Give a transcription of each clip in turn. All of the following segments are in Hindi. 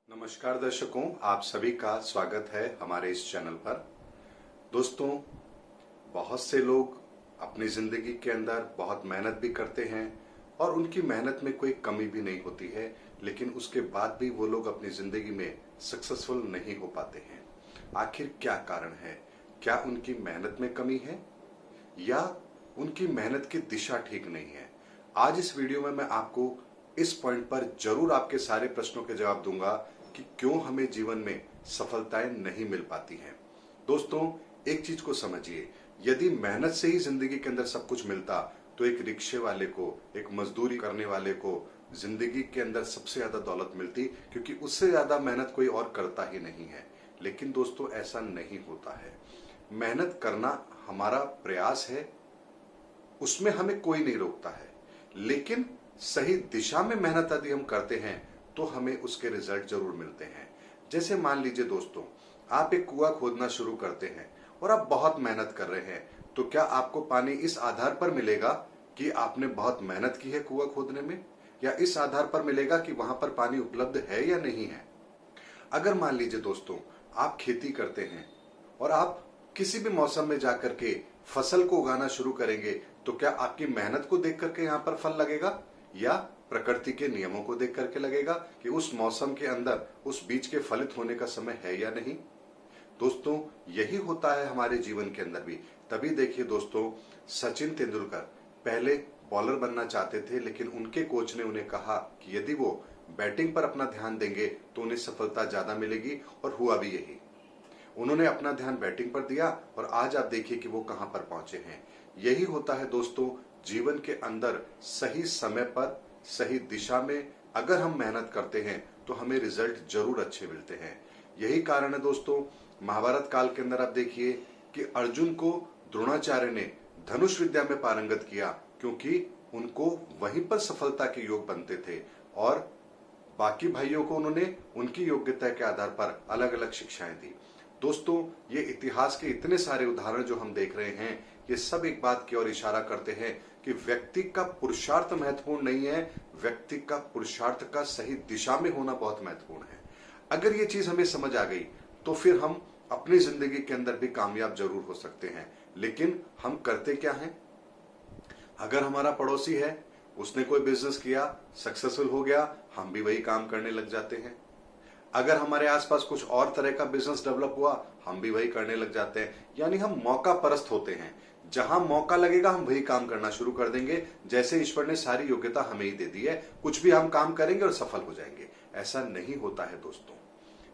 नमस्कार दर्शकों, आप सभी का स्वागत है हमारे इस चैनल पर। दोस्तों, बहुत से लोग अपनी जिंदगी के अंदर बहुत मेहनत भी करते हैं और उनकी मेहनत में कोई कमी भी नहीं होती है, लेकिन उसके बाद भी वो लोग अपनी जिंदगी में सक्सेसफुल नहीं हो पाते हैं। आखिर क्या कारण है? क्या उनकी मेहनत में कमी है या उनकी मेहनत की दिशा ठीक नहीं है? आज इस वीडियो में मैं आपको इस पॉइंट पर जरूर आपके सारे प्रश्नों के जवाब दूंगा कि क्यों हमें जीवन में सफलताएं नहीं मिल पाती हैं। दोस्तों, एक चीज को समझिए, यदि मेहनत से ही जिंदगी के अंदर सब कुछ मिलता तो एक रिक्शे वाले को, एक मजदूरी करने वाले को जिंदगी के अंदर सबसे ज्यादा दौलत मिलती, क्योंकि उससे ज्यादा मेहनत कोई और करता ही नहीं है। लेकिन दोस्तों, ऐसा नहीं होता है। मेहनत करना हमारा प्रयास है, उसमें हमें कोई नहीं रोकता है, लेकिन सही दिशा में मेहनत यदि हम करते हैं तो हमें उसके रिजल्ट जरूर मिलते हैं। जैसे मान लीजिए दोस्तों, आप एक कुआं खोदना शुरू करते हैं और आप बहुत मेहनत कर रहे हैं, तो क्या आपको पानी इस आधार पर मिलेगा कि आपने बहुत मेहनत की है कुआं खोदने में, या इस आधार पर मिलेगा कि वहां पर पानी उपलब्ध है या नहीं है? अगर मान लीजिए दोस्तों, आप खेती करते हैं और आप किसी भी मौसम में जाकर के फसल को उगाना शुरू करेंगे, तो क्या आपकी मेहनत को देख करके यहां पर फल लगेगा या प्रकृति के नियमों को देख करके लगेगा कि उस मौसम के अंदर उस बीज के फलित होने का समय है या नहीं? दोस्तों, यही होता है हमारे जीवन के अंदर भी। तभी देखिए दोस्तों, सचिन तेंदुलकर पहले बॉलर बनना चाहते थे, लेकिन उनके कोच ने उन्हें कहा कि यदि वो बैटिंग पर अपना ध्यान देंगे तो उन्हें सफलता ज्यादा मिलेगी, और हुआ भी यही। उन्होंने अपना ध्यान बैटिंग पर दिया और आज आप देखिए कि वो कहां पर पहुंचे हैं। यही होता है दोस्तों, जीवन के अंदर सही समय पर सही दिशा में अगर हम मेहनत करते हैं तो हमें रिजल्ट जरूर अच्छे मिलते हैं। यही कारण है दोस्तों, महाभारत काल के अंदर आप देखिए कि अर्जुन को द्रोणाचार्य ने धनुष विद्या में पारंगत किया, क्योंकि उनको वहीं पर सफलता के योग बनते थे, और बाकी भाइयों को उन्होंने उनकी योग्यता के आधार पर अलग अलग शिक्षाएं दी। दोस्तों, ये इतिहास के इतने सारे उदाहरण जो हम देख रहे हैं, ये सब एक बात की ओर इशारा करते हैं कि व्यक्ति का पुरुषार्थ महत्वपूर्ण नहीं है, व्यक्ति का पुरुषार्थ का सही दिशा में होना बहुत महत्वपूर्ण है। अगर ये चीज हमें समझ आ गई तो फिर हम अपनी जिंदगी के अंदर भी कामयाब जरूर हो सकते हैं। लेकिन हम करते क्या हैं? अगर हमारा पड़ोसी है, उसने कोई बिजनेस किया, सक्सेसफुल हो गया, हम भी वही काम करने लग जाते हैं। अगर हमारे आसपास कुछ और तरह का बिजनेस डेवलप हुआ, हम भी वही करने लग जाते हैं। यानी हम मौका परस्त होते हैं, जहां मौका लगेगा हम वही काम करना शुरू कर देंगे, जैसे ईश्वर ने सारी योग्यता हमें ही दे दी है, कुछ भी हम काम करेंगे और सफल हो जाएंगे। ऐसा नहीं होता है दोस्तों।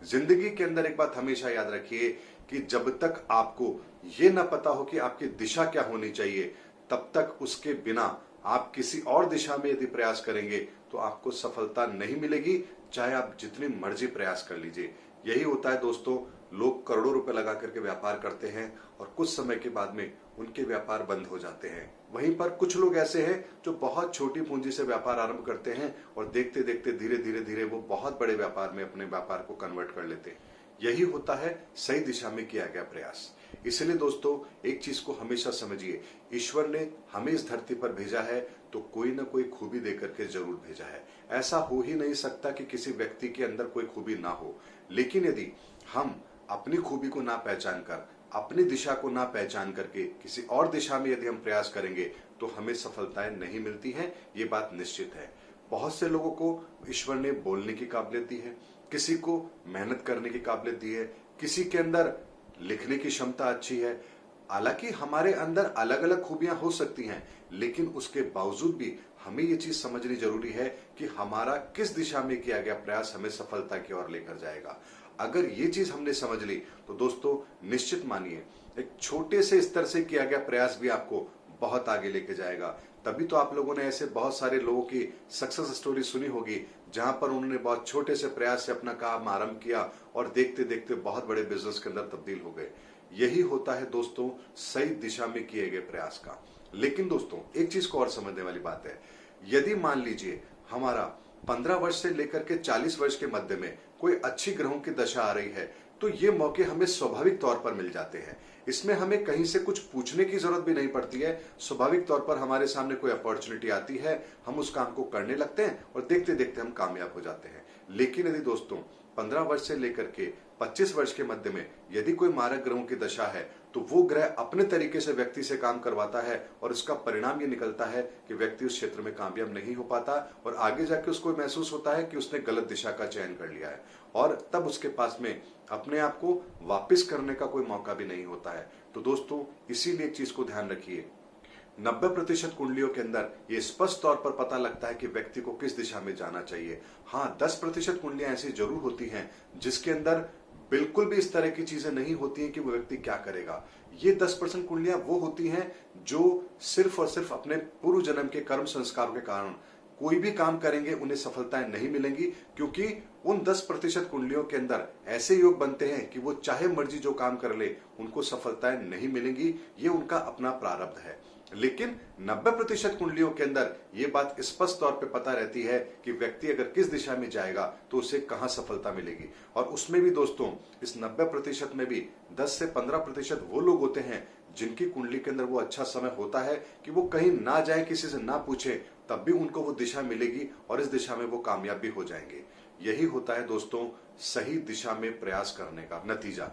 जिंदगी के अंदर एक बात हमेशा याद रखिए कि जब तक आपको ये ना पता हो कि आपकी दिशा क्या होनी चाहिए, तब तक उसके बिना आप किसी और दिशा में यदि प्रयास करेंगे तो आपको सफलता नहीं मिलेगी, चाहे आप जितनी मर्जी प्रयास कर लीजिए। यही होता है दोस्तों, लोग करोड़ों रुपए लगा करके व्यापार करते हैं और कुछ समय के बाद में उनके व्यापार बंद हो जाते हैं। वहीं पर कुछ लोग ऐसे हैं जो बहुत छोटी पूंजी से व्यापार आरंभ करते हैं और देखते देखते धीरे धीरे धीरे वो बहुत बड़े व्यापार में अपने व्यापार को कन्वर्ट कर लेते हैं। यही होता है सही दिशा में किया गया प्रयास। इसलिए दोस्तों, एक चीज को हमेशा समझिए, ईश्वर ने हमें इस धरती पर भेजा है तो कोई ना कोई खूबी देकर के जरूर भेजा है। ऐसा हो ही नहीं सकता कि किसी व्यक्ति के अंदर कोई खूबी ना हो। लेकिन यदि हम अपनी खूबी को ना पहचान कर, अपनी दिशा को ना पहचान करके किसी और दिशा में यदि हम प्रयास करेंगे तो हमें सफलताएं नहीं मिलती हैं, ये बात निश्चित है। बहुत से लोगों को ईश्वर ने बोलने की काबिलियत दी है, किसी को मेहनत करने की काबिलियत दी है, किसी के अंदर लिखने की क्षमता अच्छी है। हालांकि हमारे अंदर अलग अलग खूबियां हो सकती हैं, लेकिन उसके बावजूद भी हमें ये चीज समझनी जरूरी है कि हमारा किस दिशा में किया गया प्रयास हमें सफलता की ओर लेकर जाएगा। अगर ये चीज हमने समझ ली तो दोस्तों, निश्चित मानिए एक छोटे से स्तर से किया गया प्रयास भी आपको बहुत आगे लेके जाएगा। तभी तो आप लोगों ने ऐसे बहुत सारे लोगों की सक्सेस स्टोरी सुनी होगी, जहां पर उन्होंने बहुत छोटे से प्रयास से अपना काम आरंभ किया और देखते देखते बहुत बड़े बिजनेस के अंदर तब्दील हो गए। यही होता है दोस्तों सही दिशा में किए गए प्रयास का। लेकिन दोस्तों, एक चीज को और समझने वाली बात है, यदि मान लीजिए हमारा 15 वर्ष से लेकर के 40 वर्ष के मध्य में कोई अच्छी ग्रहों की दशा आ रही है, तो ये मौके हमें स्वाभाविक तौर पर मिल जाते हैं। इसमें हमें कहीं से कुछ पूछने की जरूरत भी नहीं पड़ती है। स्वाभाविक तौर पर हमारे सामने कोई अपॉर्चुनिटी आती है, हम उस काम को करने लगते हैं और देखते देखते हम कामयाब हो जाते हैं। लेकिन यदि दोस्तों 15 वर्ष से लेकर के 25 वर्ष के मध्य में यदि कोई मारक ग्रहों की दशा है तो वो ग्रह अपने तरीके से व्यक्ति से काम करवाता है और इसका परिणाम ये निकलता है कि व्यक्ति उस क्षेत्र में कामयाब नहीं हो पाता और आगे जाके उसको महसूस होता है कि उसने गलत दिशा का चयन कर लिया है और तब उसके पास में अपने आप को वापस करने का कोई मौका भी नहीं होता है। तो दोस्तों इसीलिए एक चीज को ध्यान रखिए, 90% कुंडलियों के अंदर ये स्पष्ट तौर पर पता लगता है कि व्यक्ति को किस दिशा में जाना चाहिए। हाँ, 10% कुंडलियां ऐसी जरूर होती हैं जिसके अंदर बिल्कुल भी इस तरह की चीजें नहीं होती हैं कि वो व्यक्ति क्या करेगा। ये 10% कुंडलियां वो होती हैं जो सिर्फ और सिर्फ अपने पूर्व जन्म के कर्म संस्कारों के कारण कोई भी काम करेंगे उन्हें सफलताएं नहीं मिलेंगी, क्योंकि उन 10% कुंडलियों के अंदर ऐसे योग बनते हैं कि वो चाहे मर्जी जो काम कर ले उनको सफलताएं नहीं मिलेंगी। ये उनका अपना प्रारब्ध है। लेकिन 90% कुंडलियों के अंदर ये बात स्पष्ट तौर पे पता रहती है कि व्यक्ति अगर किस दिशा में जाएगा तो उसे कहां सफलता मिलेगी। और उसमें भी दोस्तों इस 90% में भी 10 से 15% वो लोग होते हैं जिनकी कुंडली के अंदर वो अच्छा समय होता है कि वो कहीं ना जाए, किसी से ना पूछे, तब भी उनको वो दिशा मिलेगी और इस दिशा में वो कामयाब भी हो जाएंगे। यही होता है दोस्तों सही दिशा में प्रयास करने का नतीजा।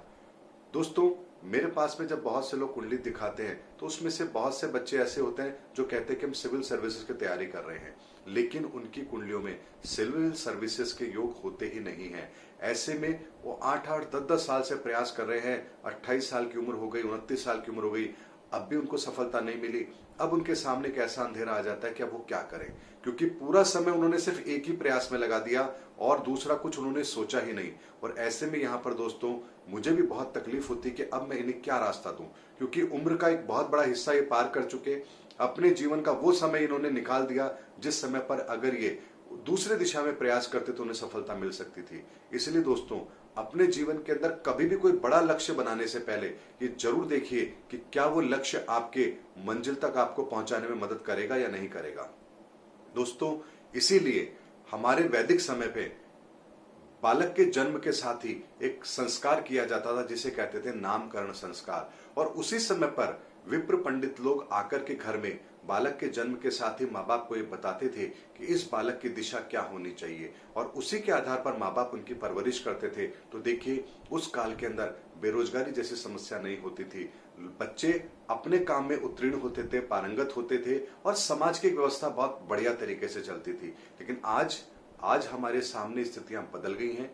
दोस्तों मेरे पास में जब बहुत से लोग कुंडली दिखाते हैं तो उसमें से बहुत से बच्चे ऐसे होते हैं जो कहते हैं कि हम सिविल सर्विसेज की तैयारी कर रहे हैं, लेकिन उनकी कुंडलियों में सिविल सर्विसेज के योग होते ही नहीं हैं। ऐसे में वो 8-8, 10-10 साल से प्रयास कर रहे हैं, 28 साल की उम्र हो गई, 29 साल की उम्र हो गई, अब भी उनको सफलता नहीं मिली। अब उनके सामने एक ऐसा अंधेरा आ जाता है कि अब वो क्या करें, क्योंकि पूरा समय उन्होंने सिर्फ एक ही प्रयास में लगा दिया और दूसरा कुछ उन्होंने सोचा ही नहीं। और ऐसे में यहाँ पर दोस्तों मुझे भी बहुत तकलीफ होती कि अब मैं इन्हें क्या रास्ता दूं, क्योंकि उम्र का एक बहुत बड़ा हिस्सा ये पार कर चुके, अपने जीवन का वो समय इन्होंने निकाल दिया जिस समय पर अगर ये दूसरे दिशा में प्रयास करते तो उन्हें सफलता मिल सकती थी। इसलिए दोस्तों अपने जीवन के अंदर कभी भी कोई बड़ा लक्ष्य बनाने से पहले ये जरूर देखिए कि क्या वो लक्ष्य आपके मंजिल तक आपको पहुंचाने में मदद करेगा या नहीं करेगा। दोस्तों इसीलिए हमारे वैदिक समय पे बालक के जन्म के साथ ही एक संस्कार किया जाता था जिसे कहते थे नामकरण संस्कार, और उसी समय पर विप्र पंडित लोग आकर के घर में बालक के जन्म के साथ ही माँ बाप को ये बताते थे कि इस बालक की दिशा क्या होनी चाहिए, और उसी के आधार पर माँ बाप उनकी परवरिश करते थे। तो देखिए उस काल के अंदर बेरोजगारी जैसी समस्या नहीं होती थी, बच्चे अपने काम में उत्तीर्ण होते थे, पारंगत होते थे और समाज की व्यवस्था बहुत बढ़िया तरीके से चलती थी। लेकिन आज हमारे सामने स्थितियां बदल गई हैं।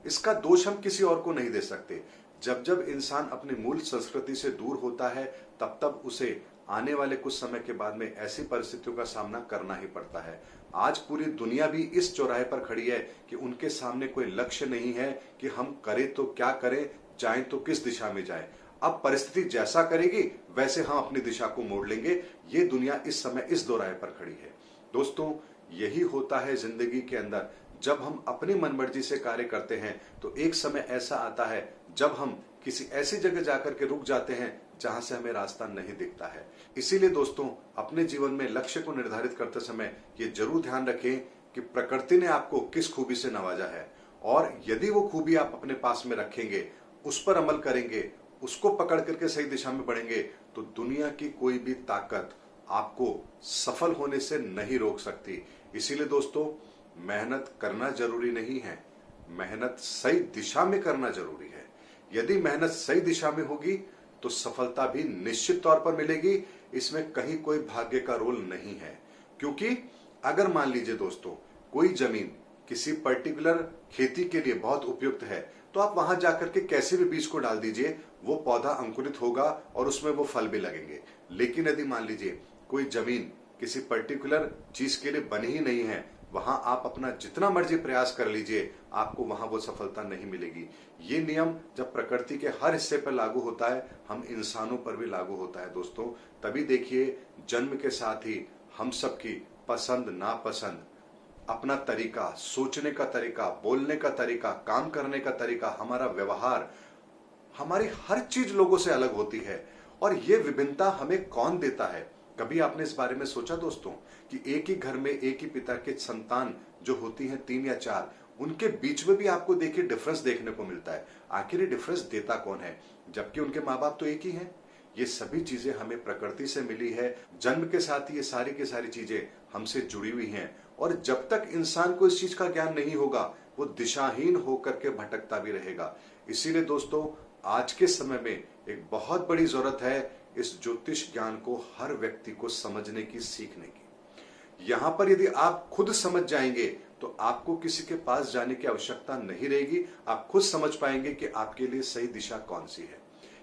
इसका दोष हम किसी और को नहीं दे सकते। जब जब इंसान अपनी मूल संस्कृति से दूर होता है तब तब उसे आने वाले कुछ समय के बाद में ऐसी परिस्थितियों का सामना करना ही पड़ता है। आज पूरी दुनिया भी इस चौराहे पर खड़ी है कि उनके सामने कोई लक्ष्य नहीं है कि हम करें तो क्या करें, जाएं तो किस दिशा में जाएं। अब परिस्थिति जैसा करेगी वैसे हम अपनी दिशा को मोड़ लेंगे। ये दुनिया इस समय इस दौराहे पर खड़ी है। दोस्तों यही होता है जिंदगी के अंदर, जब हम अपनी मनमर्जी से कार्य करते हैं तो एक समय ऐसा आता है जब हम किसी ऐसी जगह जाकर के रुक जाते हैं जहां से हमें रास्ता नहीं दिखता है। इसीलिए दोस्तों अपने जीवन में लक्ष्य को निर्धारित करते समय ये जरूर ध्यान रखें कि प्रकृति ने आपको किस खूबी से नवाजा है, और यदि वो खूबी आप अपने पास में रखेंगे, उस पर अमल करेंगे, उसको पकड़ करके सही दिशा में बढ़ेंगे, तो दुनिया की कोई भी ताकत आपको सफल होने से नहीं रोक सकती। इसीलिए दोस्तों मेहनत करना जरूरी नहीं है, मेहनत सही दिशा में करना जरूरी है। यदि मेहनत सही दिशा में होगी तो सफलता भी निश्चित तौर पर मिलेगी। इसमें कहीं कोई भाग्य का रोल नहीं है, क्योंकि अगर मान लीजिए दोस्तों कोई जमीन किसी पर्टिकुलर खेती के लिए बहुत उपयुक्त है तो आप वहां जाकर के कैसे भी बीज को डाल दीजिए, वो पौधा अंकुरित होगा और उसमें वो फल भी लगेंगे। लेकिन यदि मान लीजिए कोई जमीन किसी पर्टिकुलर चीज के लिए बनी ही नहीं है, वहां आप अपना जितना मर्जी प्रयास कर लीजिए, आपको वहां वो सफलता नहीं मिलेगी। ये नियम जब प्रकृति के हर हिस्से पर लागू होता है, हम इंसानों पर भी लागू होता है दोस्तों। तभी देखिए जन्म के साथ ही हम सबकी पसंद नापसंद, अपना तरीका, सोचने का तरीका, बोलने का तरीका, काम करने का तरीका, हमारा व्यवहार, हमारी हर चीज लोगों से अलग होती है। और ये विभिन्नता हमें कौन देता है? कभी आपने इस बारे में सोचा दोस्तों कि एक ही घर में एक ही पिता के संतान जो होती हैं 3 या 4, उनके बीच में भी आपको देखिए डिफरेंस देखने को मिलता है। आखिर ये डिफरेंस देता कौन है, जबकि उनके माँ बाप तो एक ही हैं। ये सभी चीजें हमें प्रकृति से मिली है। जन्म के साथ ये सारी की सारी चीजें हमसे जुड़ी हुई हैं, और जब तक इंसान को इस चीज का ज्ञान नहीं होगा वो दिशाहीन होकर के भटकता भी रहेगा। इसीलिए दोस्तों, आज के समय में एक बहुत बड़ी जरूरत है इस ज्योतिष ज्ञान को हर व्यक्ति को समझने की, सीखने की। यहां पर यदि आप खुद समझ जाएंगे तो आपको किसी के पास जाने की आवश्यकता नहीं रहेगी। आप खुद समझ पाएंगे कि आपके लिए सही दिशा कौन सी है।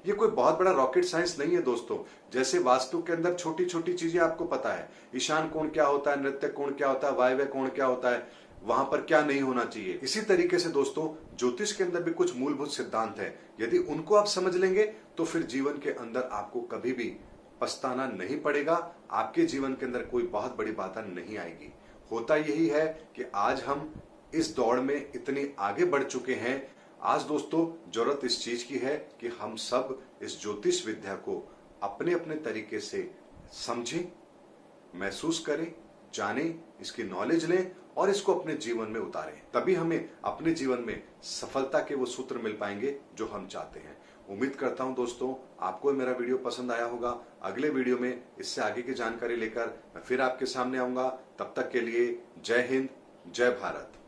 ये कोई बहुत बड़ा रॉकेट साइंस नहीं है दोस्तों। जैसे वास्तु के अंदर छोटी छोटी चीजें आपको पता है, ईशान कोण क्या होता है, नृत्य कोण क्या होता है, वायव्य कोण क्या होता है, वहां पर क्या नहीं होना चाहिए। इसी तरीके से दोस्तों, ज्योतिष के अंदर भी कुछ मूलभूत सिद्धांत है। यदि उनको आप समझ लेंगे तो फिर जीवन के अंदर आपको कभी भी पछताना नहीं पड़ेगा। आपके जीवन के अंदर कोई बहुत बड़ी बाधा नहीं आएगी। होता यही है कि आज हम इस दौड़ में इतने आगे बढ़ चुके हैं। आज दोस्तों, जरूरत इस चीज की है कि हम सब इस ज्योतिष विद्या को अपने अपने तरीके से समझें, महसूस करें, जानें, इसकी नॉलेज लें और इसको अपने जीवन में उतारें। तभी हमें अपने जीवन में सफलता के वो सूत्र मिल पाएंगे जो हम चाहते हैं। उम्मीद करता हूं दोस्तों, आपको मेरा वीडियो पसंद आया होगा। अगले वीडियो में इससे आगे की जानकारी लेकर मैं फिर आपके सामने आऊंगा। तब तक के लिए जय हिंद, जय भारत।